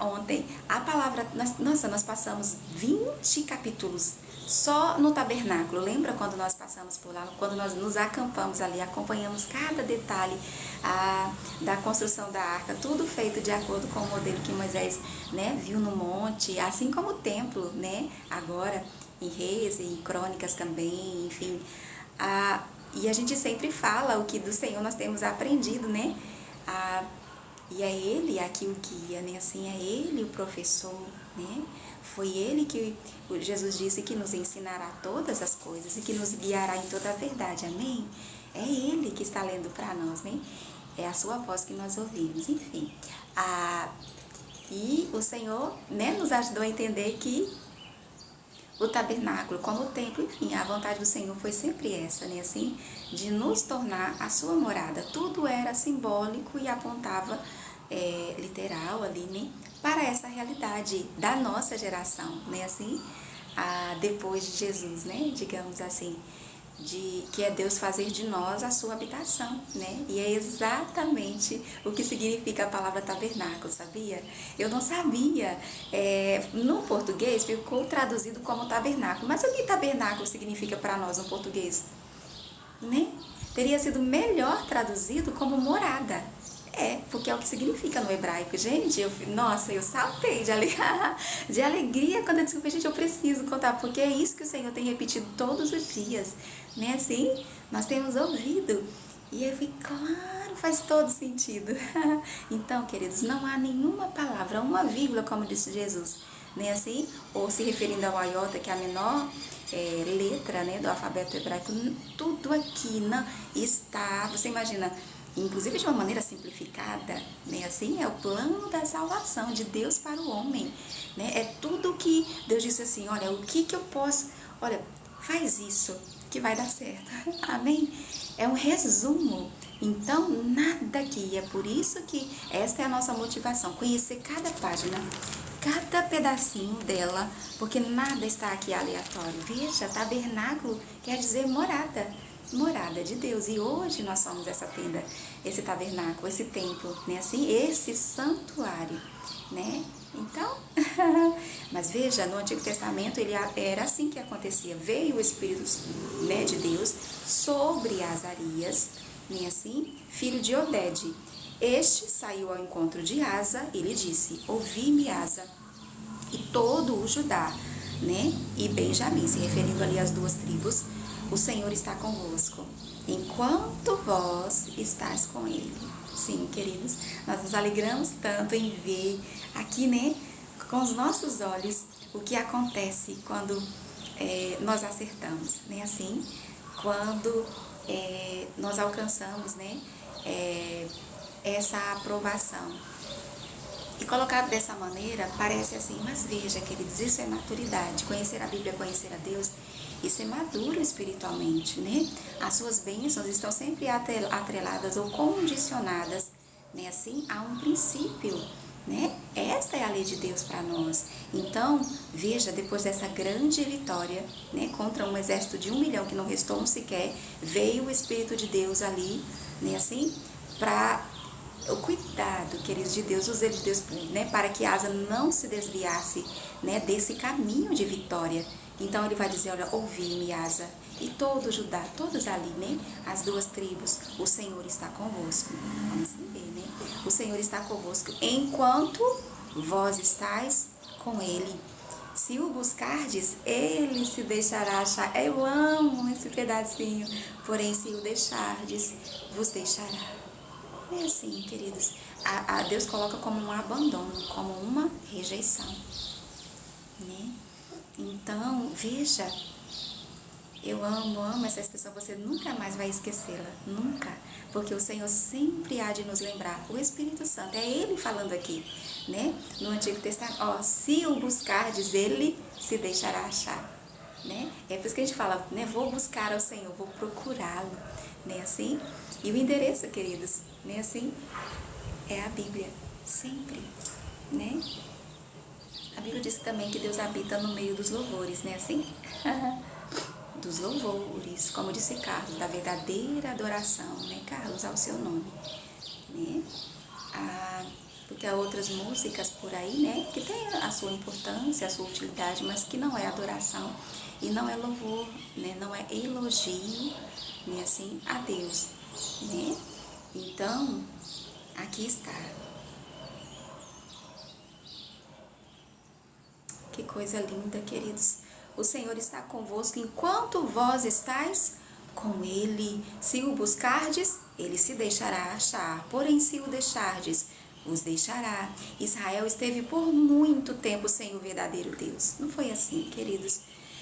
Speaker 1: ontem. A palavra, nós passamos 20 capítulos só no tabernáculo. Lembra quando nós passamos por lá, quando nós nos acampamos ali, acompanhamos cada detalhe da construção da arca, tudo feito de acordo com o modelo que Moisés, né, viu no monte, assim como o templo, né, agora em Reis e em Crônicas também, enfim. E a gente sempre fala o que do Senhor nós temos aprendido, né, e é Ele aqui o guia, né, assim, é Ele o professor, né, foi Ele que Jesus disse que nos ensinará todas as coisas e que nos guiará em toda a verdade, amém? É Ele que está lendo para nós, né? É a sua voz que nós ouvimos, enfim. E o Senhor, né, nos ajudou a entender que o tabernáculo, como o templo, enfim, a vontade do Senhor foi sempre essa, né, assim, de nos tornar a sua morada. Tudo era simbólico e apontava, literal ali, né, para essa realidade da nossa geração, né, assim, depois de Jesus, né, digamos assim, que é Deus fazer de nós a sua habitação, né? E é exatamente o que significa a palavra tabernáculo, sabia? Eu não sabia. No português ficou traduzido como tabernáculo, mas o que tabernáculo significa para nós no português? Né? Teria sido melhor traduzido como morada. Porque é o que significa no hebraico. Gente, eu saltei de alegria quando eu descobri, gente, eu preciso contar, porque é isso que o Senhor tem repetido todos os dias, né, assim, nós temos ouvido, e eu falei, claro, faz todo sentido. Então, queridos, não há nenhuma palavra, uma vírgula, como disse Jesus, né, assim, ou se referindo ao iota, que é a menor letra, né, do alfabeto hebraico, tudo aqui não está, você imagina, inclusive de uma maneira simplificada, né? Assim, é o plano da salvação de Deus para o homem, né? É tudo que Deus disse assim, olha, o que eu posso, olha, faz isso que vai dar certo, amém? É um resumo, então nada aqui, é por isso que esta é a nossa motivação, conhecer cada página, cada pedacinho dela, porque nada está aqui aleatório. Veja, tabernáculo quer dizer morada de Deus, e hoje nós somos essa tenda, esse tabernáculo, esse templo, né, assim, esse santuário, né, Então, mas veja, no Antigo Testamento era assim que acontecia. Veio o Espírito, né, de Deus sobre Azarias, nem assim, filho de Oded. Este saiu ao encontro de Asa e lhe disse: ouvi-me, Asa, e todo o Judá, né, e Benjamim, se referindo ali às duas tribos, o Senhor está convosco, enquanto vós estáis com ele. Sim, queridos, nós nos alegramos tanto em ver aqui, né, com os nossos olhos, o que acontece quando nós acertamos, né, assim, quando nós alcançamos, né, essa aprovação. E colocado dessa maneira, parece assim, mas veja, queridos, isso é maturidade. Conhecer a Bíblia, conhecer a Deus, isso é maduro espiritualmente, né? As suas bênçãos estão sempre atreladas ou condicionadas, né? Assim, a um princípio, né? Esta é a lei de Deus para nós. Então, veja, depois dessa grande vitória, né? Contra um exército de 1 milhão que não restou um sequer, veio o Espírito de Deus ali, né? Assim, para o cuidado, queridos, de Deus, o zelo de Deus, né, para que Asa não se desviasse, né, desse caminho de vitória. Então ele vai dizer, olha, ouvi-me, Asa, e todo Judá, todos ali, né, as duas tribos, o Senhor está convosco. Vamos ver, né? O Senhor está convosco enquanto vós estáis com ele. Se o buscardes, ele se deixará achar. Eu amo esse pedacinho. Porém, se o deixardes, vos deixará. É assim, queridos, Deus coloca como um abandono, como uma rejeição, né? Então, veja, eu amo essa expressão, você nunca mais vai esquecê-la, nunca, porque o Senhor sempre há de nos lembrar, o Espírito Santo, é Ele falando aqui, né? No Antigo Testamento, ó, se o buscardes, Ele se deixará achar, né? É por isso que a gente fala, né? Vou buscar ao Senhor, vou procurá-lo, né? Assim, e o endereço, queridos, né? Assim, é a Bíblia, sempre, né? A Bíblia diz também que Deus habita no meio dos louvores, né? Assim, dos louvores, como disse Carlos, da verdadeira adoração, né, Carlos, ao seu nome, né? Porque há outras músicas por aí, né, que tem a sua importância, a sua utilidade, mas que não é adoração e não é louvor, né, não é elogio, né, assim, a Deus, né? Então, aqui está. Que coisa linda, queridos. O Senhor está convosco enquanto vós estáis com Ele. Se o buscardes, Ele se deixará achar. Porém, se o deixardes, os deixará. Israel esteve por muito tempo sem o verdadeiro Deus. Não foi assim, queridos?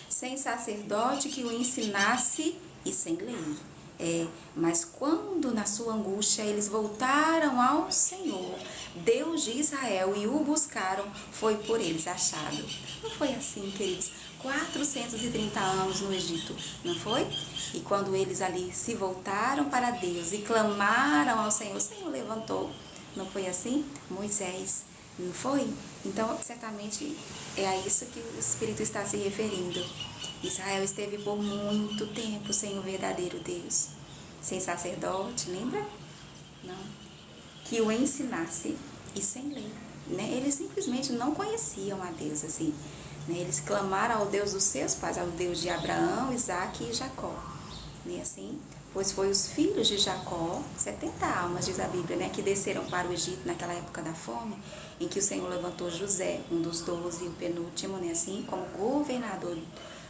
Speaker 1: Sem sacerdote que o ensinasse e sem lei. Mas quando na sua angústia eles voltaram ao Senhor, Deus de Israel, e o buscaram, foi por eles achado. Não foi assim, queridos? 430 anos no Egito, não foi? E quando eles ali se voltaram para Deus e clamaram ao Senhor, o Senhor levantou. Não foi assim? Moisés, não foi? Então, certamente é a isso que o Espírito está se referindo. Israel esteve por muito tempo sem o verdadeiro Deus, sem sacerdote, lembra? Não. Que o ensinasse e sem lei, né? Eles simplesmente não conheciam a Deus assim, né? Eles clamaram ao Deus dos seus pais, ao Deus de Abraão, Isaque e Jacó, né? Assim, pois foi os filhos de Jacó, 70 almas, diz a Bíblia, né, que desceram para o Egito naquela época da fome, em que o Senhor levantou José, um dos 12, o penúltimo, né, assim, como governador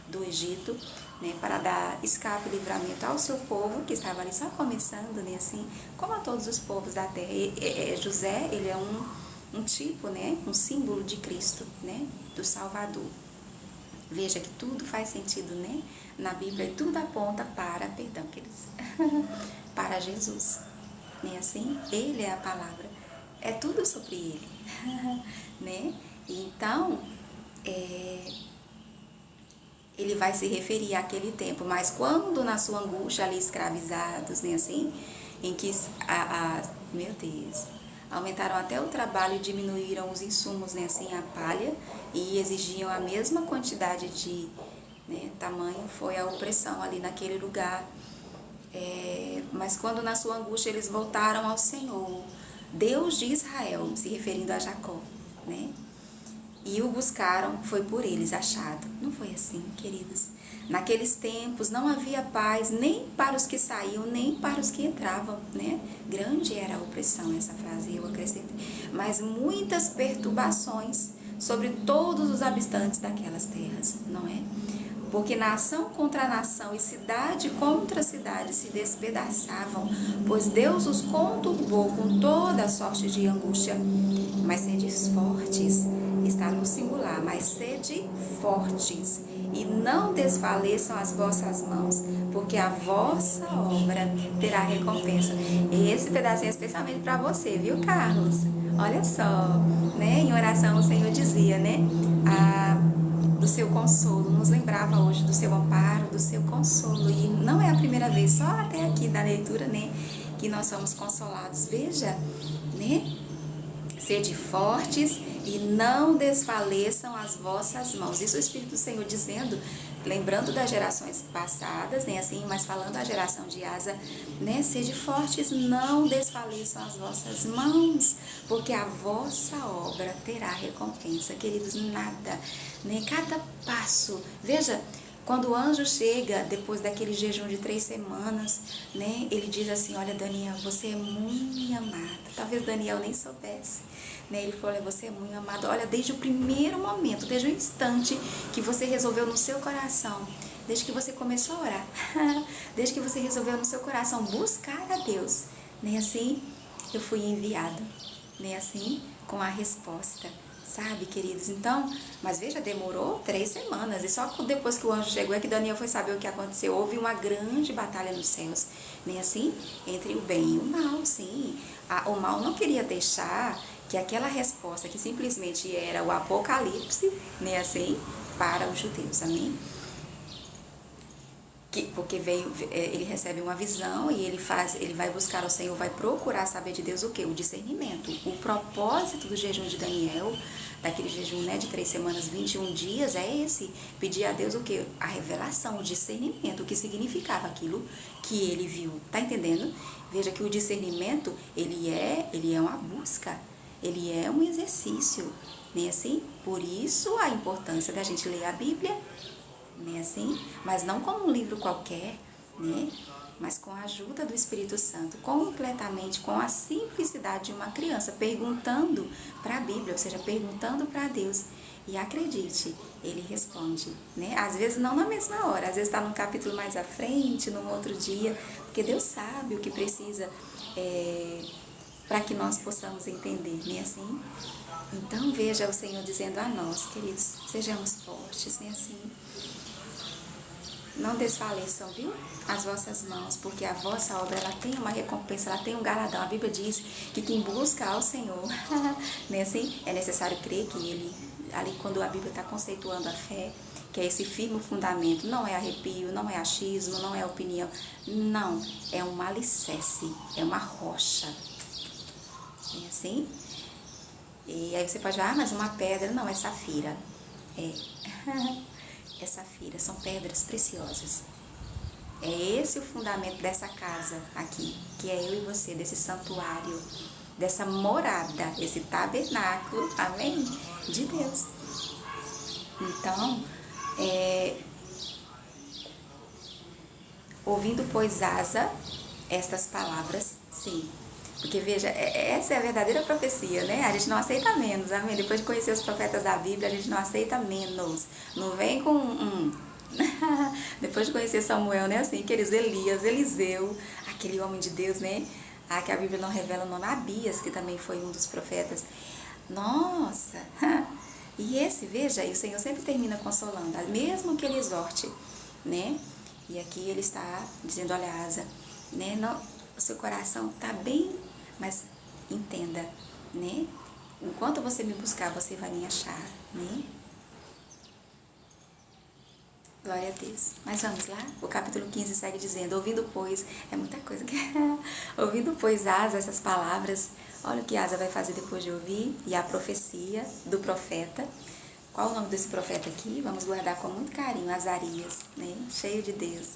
Speaker 1: do Egito, né, para dar escape e livramento ao seu povo, que estava ali só começando, né, assim, como a todos os povos da terra. José, ele é um tipo, né, um símbolo de Cristo, né, do Salvador. Veja que tudo faz sentido, né, na Bíblia, e tudo aponta para, perdão, queridos, para Jesus, né, assim, Ele é a palavra, é tudo sobre Ele, né, então, ele vai se referir àquele tempo, mas quando na sua angústia ali escravizados, né, assim, em que, meu Deus, aumentaram até o trabalho e diminuíram os insumos, né, assim, a palha, e exigiam a mesma quantidade de, né, tamanho, foi a opressão ali naquele lugar. Mas quando na sua angústia eles voltaram ao Senhor, Deus de Israel, se referindo a Jacó, né, e o buscaram, foi por eles achado. Não foi assim, queridos. Naqueles tempos não havia paz nem para os que saíam, nem para os que entravam, né? Grande era a opressão, essa frase eu acrescentei. Mas muitas perturbações sobre todos os habitantes daquelas terras, não é? Porque nação contra nação e cidade contra cidade se despedaçavam, pois Deus os conturbou com toda sorte de angústia. Mas sede fortes, está no singular, mas sede fortes, e não desfaleçam as vossas mãos, porque a vossa obra terá recompensa. E esse pedacinho é especialmente para você, viu, Carlos? Olha só, né? Em oração o Senhor dizia, né? Do seu consolo, nos lembrava hoje do seu amparo, do seu consolo, e não é a primeira vez, só até aqui na leitura, né, que nós somos consolados. Veja, né, sede fortes e não desfaleçam as vossas mãos. Isso é o Espírito do Senhor dizendo, lembrando das gerações passadas, né, assim, mas falando a geração de Asa, né, sede fortes, não desfaleçam as vossas mãos, porque a vossa obra terá recompensa. Queridos, nada, né, cada passo, veja, quando o anjo chega, depois daquele jejum de 3 semanas, né, ele diz assim, olha, Daniel, você é muito amado. Talvez Daniel nem soubesse, né, ele falou, olha, você é muito amado. Olha, desde o primeiro momento, desde o instante que você resolveu no seu coração, desde que você começou a orar, desde que você resolveu no seu coração buscar a Deus, né, assim, eu fui enviado, né, assim, com a resposta. Sabe, queridos? Então, mas veja, demorou 3 semanas. E só depois que o anjo chegou é que Daniel foi saber o que aconteceu. Houve uma grande batalha nos céus, né? Assim, entre o bem e o mal, sim. O mal não queria deixar que aquela resposta, que simplesmente era o apocalipse, né? Assim, para os judeus, amém? Porque ele recebe uma visão e ele vai buscar o Senhor, vai procurar saber de Deus o quê? O discernimento. O propósito do jejum de Daniel, daquele jejum, né, de 3 semanas, 21 dias, é esse. Pedir a Deus o quê? A revelação, o discernimento, o que significava aquilo que ele viu. Tá entendendo? Veja que o discernimento, ele é uma busca, ele é um exercício, né, assim? Por isso a importância da gente ler a Bíblia, né, assim, mas não como um livro qualquer, né, mas com a ajuda do Espírito Santo, completamente com a simplicidade de uma criança, perguntando para a Bíblia, ou seja, perguntando para Deus. E acredite, ele responde, né? Às vezes não na mesma hora, às vezes está num capítulo mais à frente, num outro dia, porque Deus sabe o que precisa para que nós possamos entender, né, assim? Então veja o Senhor dizendo a nós, queridos, sejamos fortes, né, assim? Não desfaleçam, viu? As vossas mãos, porque a vossa obra, ela tem uma recompensa, ela tem um galardão. A Bíblia diz que quem busca ao Senhor, né, assim, é necessário crer que ele, ali quando a Bíblia está conceituando a fé, que é esse firme fundamento, não é arrepio, não é achismo, não é opinião, não, é um alicerce, é uma rocha, é assim? E aí você pode falar, mas uma pedra, não, é safira, é safira, são pedras preciosas. É esse o fundamento dessa casa aqui, que é eu e você, desse santuário, dessa morada, esse tabernáculo, amém? De Deus. Então, ouvindo, pois, Asa, estas palavras, sim. Porque, veja, essa é a verdadeira profecia, né? A gente não aceita menos, amém? Depois de conhecer os profetas da Bíblia, a gente não aceita menos. Não vem com depois de conhecer Samuel, né? Assim, aqueles Elias, Eliseu, aquele homem de Deus, né? Que a Bíblia não revela o nome, Abias, que também foi um dos profetas. Nossa! E esse, veja, e o Senhor sempre termina consolando, mesmo que ele exorte, né? E aqui ele está dizendo, olha, Asa, né? Não, o seu coração está bem, mas entenda, né? Enquanto você me buscar, você vai me achar, né? Glória a Deus. Mas vamos lá? O capítulo 15 segue dizendo, ouvindo, pois, é muita coisa que ouvindo, pois, Asa, essas palavras, olha o que Asa vai fazer depois de ouvir, e a profecia do profeta. Qual o nome desse profeta aqui? Vamos guardar com muito carinho, Azarias, né? Cheio de Deus.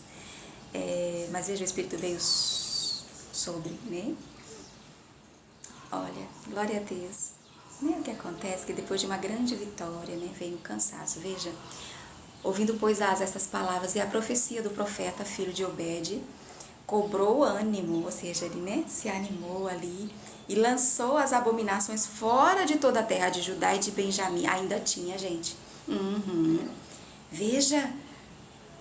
Speaker 1: Mas veja, o Espírito veio sobre, né? Olha, glória a Deus. Né? O que acontece? Que depois de uma grande vitória, né, veio o cansaço. Veja, ouvindo, pois, Asa essas palavras e a profecia do profeta, filho de Obed, cobrou ânimo, ou seja, ele, né, se animou ali e lançou as abominações fora de toda a terra de Judá e de Benjamim. Ainda tinha, gente. Veja,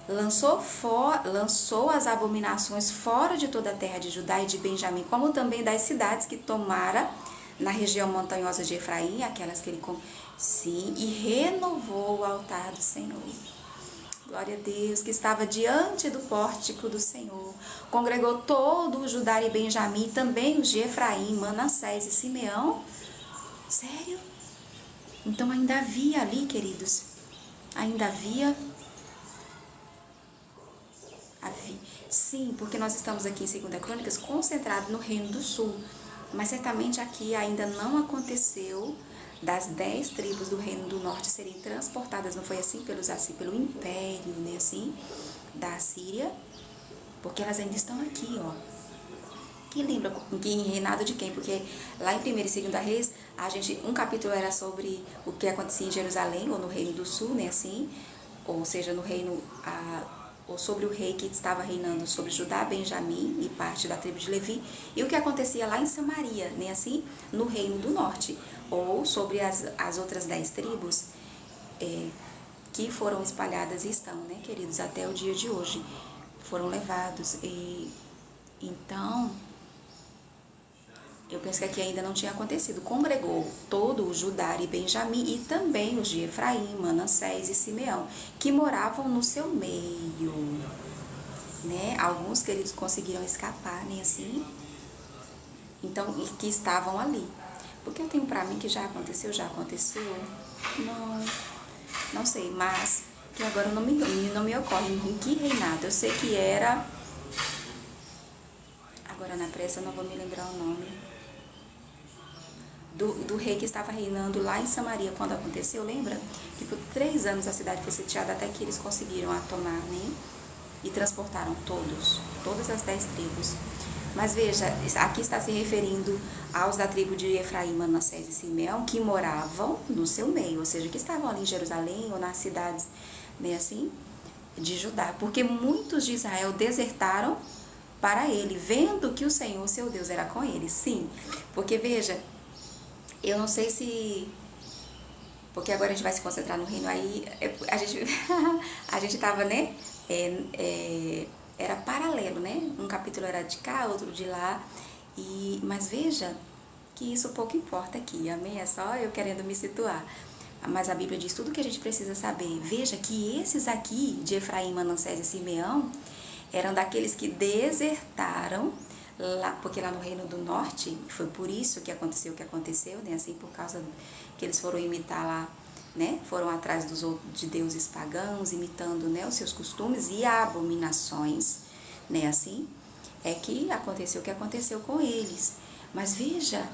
Speaker 1: lançou as abominações fora de toda a terra de Judá e de Benjamim, como também das cidades que tomara na região montanhosa de Efraim, aquelas que ele... Sim, e renovou o altar do Senhor. Glória a Deus, que estava diante do pórtico do Senhor. Congregou todo o Judá e Benjamim, também os de Efraim, Manassés e Simeão. Sério? Então ainda havia ali, queridos, ainda havia. Sim, porque nós estamos aqui em 2 Crônicas concentrados no Reino do Sul. Mas certamente aqui ainda não aconteceu das 10 tribos do Reino do Norte serem transportadas, não foi assim, pelo império, né, assim, da Assíria, porque elas ainda estão aqui, ó. Que lembra que em reinado de quem? Porque lá em 1ª e 2ª Reis, um capítulo era sobre o que acontecia em Jerusalém, ou no Reino do Sul, né, assim, ou seja, no reino, ou sobre o rei que estava reinando sobre Judá, Benjamim e parte da tribo de Levi, e o que acontecia lá em Samaria, né, assim, no Reino do Norte, ou sobre as outras 10 tribos que foram espalhadas e estão, né, queridos, até o dia de hoje, foram levados. E então, eu penso que aqui ainda não tinha acontecido. Congregou todo o Judá e Benjamim e também os de Efraim, Manassés e Simeão, que moravam no seu meio, né? Alguns, queridos, conseguiram escapar, né, assim? Então, que estavam ali. Porque eu tenho pra mim que já aconteceu. Não sei, mas que agora não me ocorre em que reinado. Eu sei que era... Agora na pressa eu não vou me lembrar o nome. Do rei que estava reinando lá em Samaria quando aconteceu, lembra? Que por 3 anos a cidade foi sitiada até que eles conseguiram a tomar, né? E transportaram todas as 10 tribos. Mas veja, aqui está se referindo aos da tribo de Efraim, Manassés e Simeão, que moravam no seu meio, ou seja, que estavam ali em Jerusalém ou nas cidades, né, assim, de Judá. Porque muitos de Israel desertaram para ele, vendo que o Senhor, seu Deus, era com eles. Sim, porque veja, eu não sei se... Porque agora a gente vai se concentrar no reino, aí a gente tava, né, era paralelo, né? Um capítulo era de cá, outro de lá. Mas veja que isso pouco importa aqui, amém? É só eu querendo me situar. Mas a Bíblia diz tudo o que a gente precisa saber. Veja que esses aqui, de Efraim, Manassés e Simeão, eram daqueles que desertaram, lá, porque lá no Reino do Norte, foi por isso que aconteceu o que aconteceu, né? Assim, por causa que eles foram imitar lá, né? Foram atrás de deuses pagãos, imitando, né, os seus costumes e abominações, né? Assim, é que aconteceu o que aconteceu com eles. Mas veja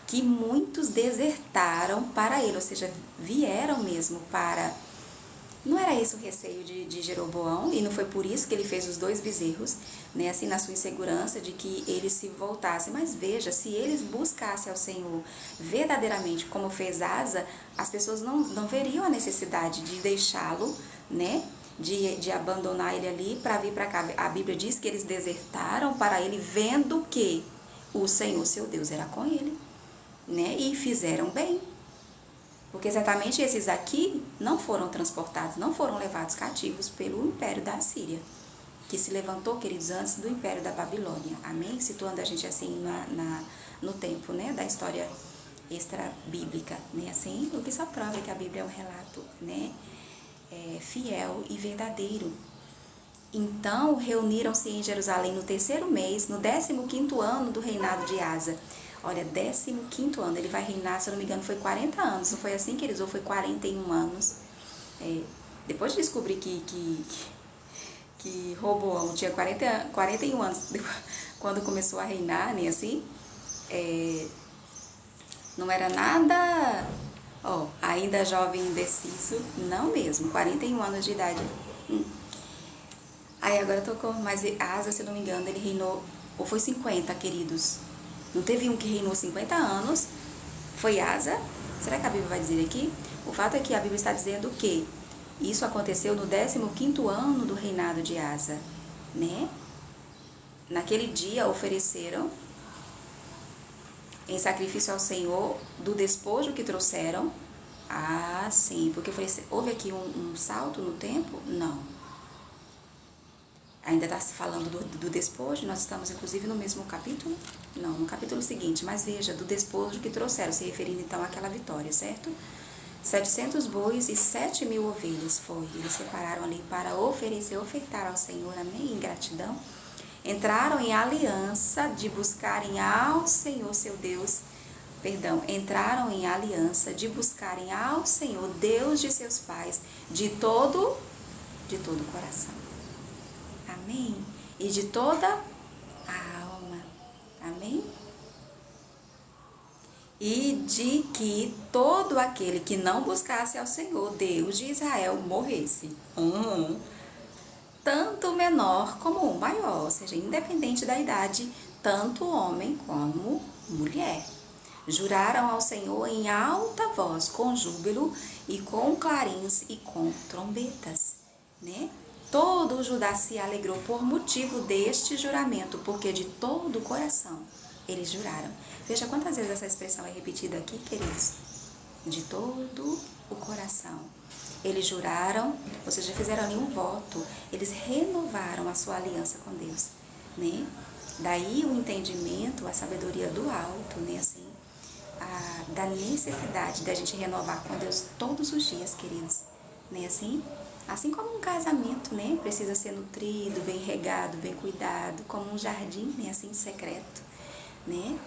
Speaker 1: que muitos desertaram para ele, ou seja, vieram mesmo para... Não era esse o receio de Jeroboão, e não foi por isso que ele fez os 2 bezerros, né, assim, na sua insegurança de que eles se voltassem. Mas veja, se eles buscassem ao Senhor verdadeiramente, como fez Asa, as pessoas não veriam a necessidade de deixá-lo, né, de abandonar ele ali para vir para cá. A Bíblia diz que eles desertaram para ele, vendo que o Senhor, seu Deus, era com ele, né, e fizeram bem. Porque certamente esses aqui não foram transportados, não foram levados cativos pelo império da Assíria, que se levantou, queridos, antes do império da Babilônia. Amém? Situando a gente assim no tempo, né, da história extra-bíblica, né? Assim, o que só prova que a Bíblia é um relato, né, fiel e verdadeiro. Então, reuniram-se em Jerusalém no terceiro mês, no 15º ano do reinado de Asa. Olha, 15º ano, ele vai reinar, se eu não me engano, foi 40 anos, não foi assim, queridos? Ou foi 41 anos? Depois de descobrir que Roboão tinha 41 anos, quando começou a reinar, né, assim, não era nada, ainda jovem indeciso, não mesmo, 41 anos de idade. Aí agora eu tô com, mas Asa, se eu não me engano, ele reinou, ou foi 50, queridos? Não teve um que reinou 50 anos, foi Asa, Será que a Bíblia vai dizer aqui? O fato é que a Bíblia está dizendo que isso aconteceu no 15º ano do reinado de Asa, né? Naquele dia ofereceram em sacrifício ao Senhor do despojo que trouxeram. Ah, sim, porque houve aqui um salto no tempo? Não. Ainda está se falando do despojo, nós estamos inclusive no mesmo capítulo? Não, no capítulo seguinte, mas veja, do despojo que trouxeram, se referindo então àquela vitória, certo? 700 bois e 7.000 ovelhas foi. Eles separaram ali para ofertar ao Senhor, amém, em gratidão. Entraram em aliança de buscarem ao Senhor seu Deus, entraram em aliança de buscarem ao Senhor, Deus de seus pais, de todo o coração. Amém? E de toda a alma. Amém? E de que todo aquele que não buscasse ao Senhor, Deus de Israel, morresse. Tanto o menor como o maior, ou seja, independente da idade, tanto homem como mulher. Juraram ao Senhor em alta voz, com júbilo e com clarins e com trombetas, né? Todo o Judá se alegrou por motivo deste juramento, porque de todo o coração eles juraram. Veja quantas vezes essa expressão é repetida aqui, queridos. De todo o coração. Eles juraram, ou seja, fizeram ali um voto. Eles renovaram a sua aliança com Deus, né? Daí o entendimento, a sabedoria do alto, né? Assim, da necessidade da gente renovar com Deus todos os dias, queridos, né? Assim como um casamento, né? Precisa ser nutrido, bem regado, bem cuidado, como um jardim, né? Assim, secreto, né?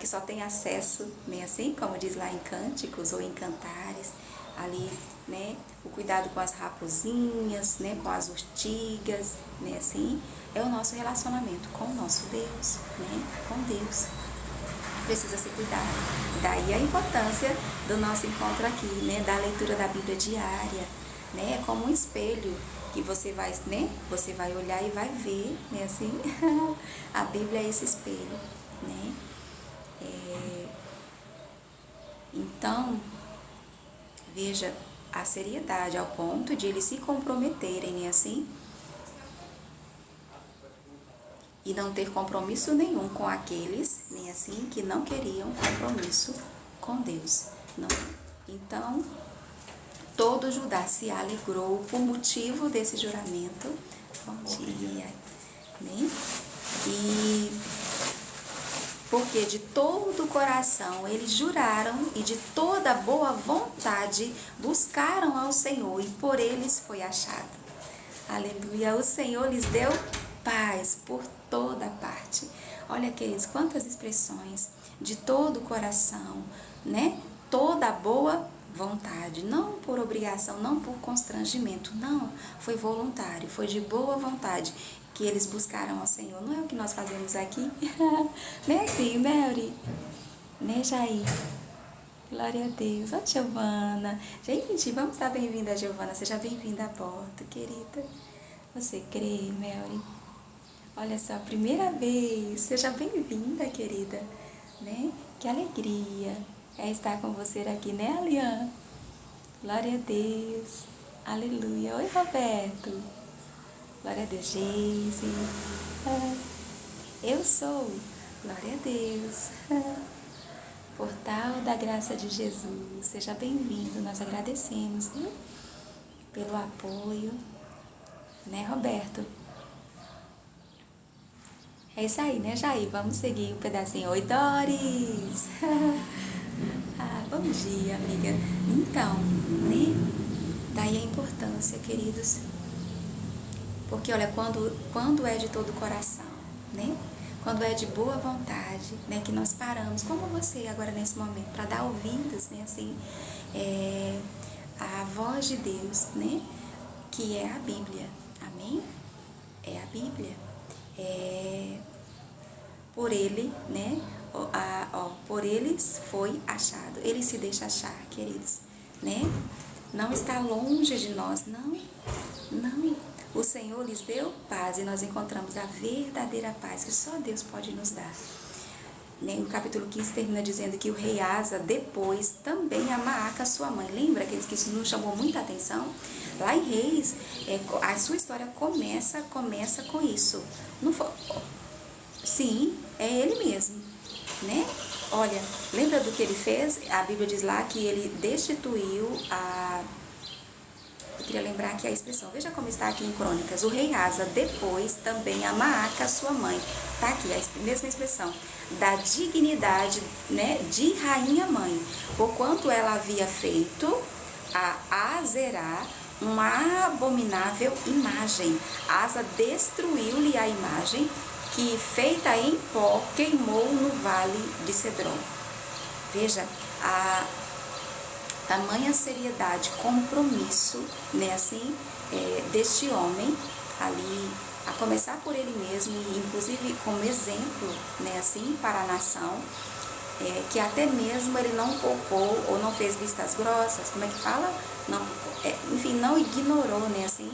Speaker 1: Que só tem acesso, né? Assim, como diz lá em Cânticos ou em Cantares, ali, né? O cuidado com as raposinhas, né? Com as urtigas, né? Assim, é o nosso relacionamento com o nosso Deus, né? Com Deus. Precisa ser cuidado. Daí a importância do nosso encontro aqui, né? Da leitura da Bíblia diária, né? É como um espelho que você vai, né? Você vai olhar e vai ver, né? Assim, a Bíblia é esse espelho, né? Então, veja a seriedade ao ponto de eles se comprometerem, né? Assim, e não ter compromisso nenhum com aqueles, nem assim, que não queriam compromisso com Deus. Não. Então, todo Judá se alegrou por motivo desse juramento. Bom dia. Né? E porque de todo o coração eles juraram e de toda boa vontade buscaram ao Senhor e por eles foi achado. Aleluia. O Senhor lhes deu paz por toda parte. Olha, queridos, quantas expressões de todo o coração, né? Toda boa vontade, não por obrigação, não por constrangimento, não, foi voluntário, foi de boa vontade que eles buscaram ao Senhor. Não é o que nós fazemos aqui? Não é assim, Mary? Né, Jair? Glória a Deus. Ó, Giovana. Gente, vamos dar bem-vinda a Giovana. Seja bem-vinda a bordo, querida. Você crê, Mary? Olha só, primeira vez. Seja bem-vinda, querida. Né? Que alegria é estar com você aqui, né, Alian? Glória a Deus. Aleluia. Oi, Roberto. Glória a Deus, Geise. Eu sou. Glória a Deus. Portal da Graça de Jesus. Seja bem-vindo. Nós agradecemos, viu? Pelo apoio. Né, Roberto? É isso aí, né, Jair? Vamos seguir um pedacinho. Oi, Doris! Bom dia, amiga. Então, né? Daí a importância, queridos. Porque, olha, quando é de todo o coração, né? Quando é de boa vontade, né? Que nós paramos, como você agora nesse momento, para dar ouvidos, né? Assim, a voz de Deus, né? Que é a Bíblia. Amém? É a Bíblia. Por ele, né? Por eles foi achado. Ele se deixa achar, queridos, né? Não está longe de nós, não. O Senhor lhes deu paz e nós encontramos a verdadeira paz que só Deus pode nos dar. né? O capítulo 15 termina dizendo que o rei Asa depois também a Maaca, sua mãe. Lembra que isso nos chamou muita atenção? Lá em Reis, a sua história começa com isso. Não foi? Sim, é ele mesmo, né? Olha, lembra do que ele fez? A Bíblia diz lá que ele destituiu a... Eu queria lembrar aqui a expressão. Veja como está aqui em Crônicas. O rei Asa depois também a Maaca, sua mãe. Tá aqui a mesma expressão. Da dignidade, né, de rainha-mãe. Porquanto ela havia feito a Azerá uma abominável imagem. Asa destruiu-lhe a imagem que, feita em pó, queimou no vale de Cedron. Veja, a tamanha seriedade, compromisso, né, assim, deste homem ali, a começar por ele mesmo, e inclusive como exemplo, né, assim, para a nação, que até mesmo ele não poupou ou não fez vistas grossas, como é que fala? Não, enfim, não ignorou, né, assim,